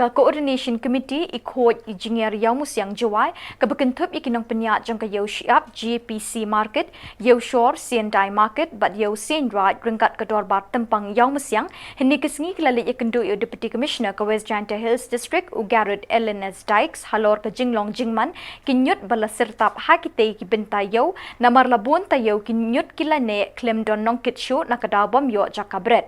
Coordination Committee ikut engineer Yau Musiang Jawai ke berkentup ikinong penyak jangka Yau Syiap GPC Market, Yau Shore Siendai Market, bat Yau Siendrat rengkat kedor bar tempang Yau Musiang, henni kesengi kelalik ikendu Yau Deputy Commissioner ke West Janta Hills District u Garrett LNS Dykes halor ke Jinglong Jingman kinyut bala sertap hakite ki bentai Yau namar labun tayau kinyut kilane klem don nongkit show nakadabam Yau Jakabret.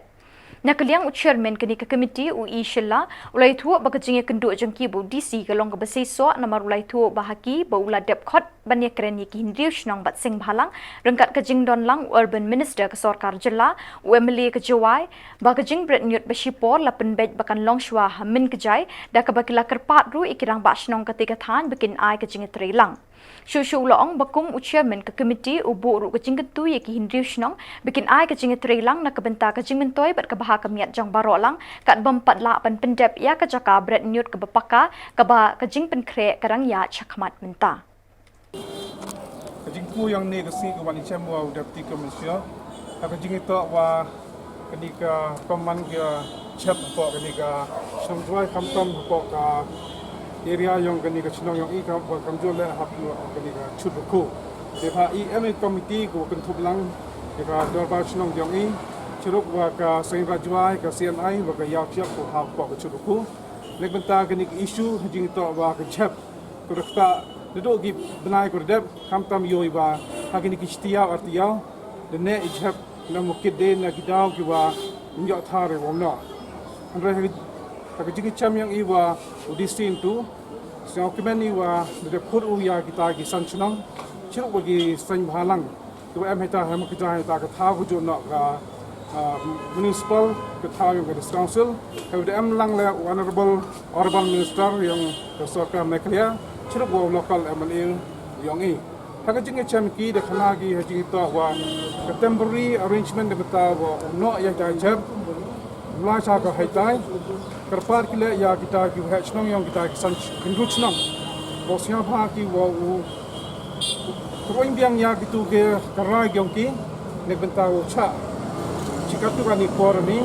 Nakaliang chairman kini ke komiti UI Shilla ulai tu bakajing kenduk jengki bu DC kalong ke beseso namar ulai tu bahaki ba ula depkot banya keren ki hindrius nang bat sing bhalang rengkat kajing don lang urban minister ke sarkar jilla UMLA ke Jawai bakajing bret nyut besipor lapen bej bakan longshwa hamin kejai da ke bakila kerpat ru ikirang bak snong ketika than bikin ai kajing trilang. Shushu ulang bakum chairman ke komiti ubu ru kajing ketu ye ki hindrius nang bikin ai kajing trilang nak kebentar kajing mentoi bat ke bahak kemiat jang barok lang kat bempat la pan pendep ya ke jaka bret nyut ke bepaka ke ba kajing penkre kadang ya chakmat menta. Kajing ku yang ni kesi ke wani chamwa deputy commissioner kajing itu wa kenika peman ke chap po kenika sum tuai kamtom po ka area yang kenika chnong yang ikam po kamjol le hap kenika chut ku depa EMA committee ku kentup lang deka dorba chnong yang i churuk wa ka sain rajwai ka CNI wa ka yaw chiap ku hap po ka chut ku lek benta kenika issue kajing itu wa ka chap ku rakta Duduk di benai kordep, kamtam yoi ba hagini kistia artiau, dan ne ijab na mukid de na gidau kiwa njok thare wamna. Andre hagi cham yang iwa udisin tu, siang kimen iwa de pur uya kita gi sanchnang, chiruk bagi san bhalang. Kiwa em heta hem kita heta ka tha bu na ka municipal ka tha yang ka council, kiwa de em lang le honorable urban minister yang ka sarkar meklia. Chiruk wa local MLA yang ini. Hak jing cham ki de khana gi hajing to wa temporary arrangement de beta wa no ya ta jab la cha ka haitai karpar ki le ya kita ki hachnong yang kita ki san kinruchnong bo sia pha ki wa u kroing biang ya gitu ke karai gyong ki ne beta wa cha chikatu ka ni por ni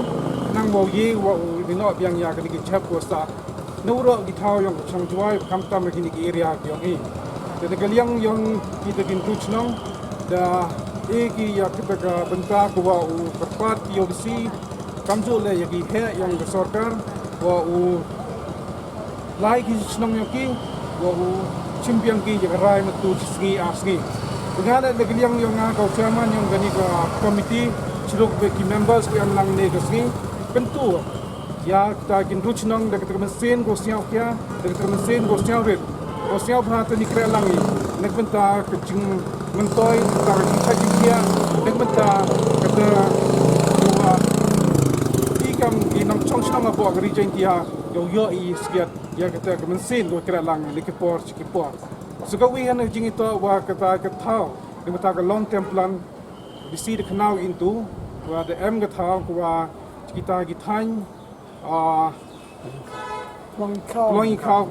nang mo ye wa u no biang ya ka ki jab ko sa Nuro di tau yang changjuai kamtam lagi di area yang ini. Jadi kalian yang kita kintuj nong da eki ya kita ka bentak wa u kerpat YOBC kamjo le yagi he yang bersarkar wa u lai ki snong yang ki wa u chimpiang ki jaga rai metu sgi asgi. Dengan ada kalian yang kau chairman yang gani ka komiti chiruk beki members yang lang ne gasgi bentu ya kita kintuj nong da kita mesin go siau kia da kita mesin go siau red go siau bhat ni kre langi nek benta kecing mentoi ta kecing kia nek benta kata dua ikam inam chong chong abo agri jen kia yo I skiat ya kita mesin go kre lang nek por chikipor sugawi han jing itu wa kata thau ni mata ka long term plan bisi de kanau into wa de em ga thau wa kita githan long ikau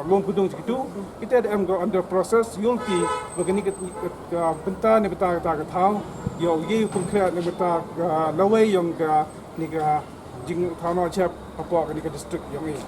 long kudung itu kita ada go under process yung ki begini benta ni beta ta thau yo ye konkret ni beta lawai yung ni jing thau no chap apa ni district yang ini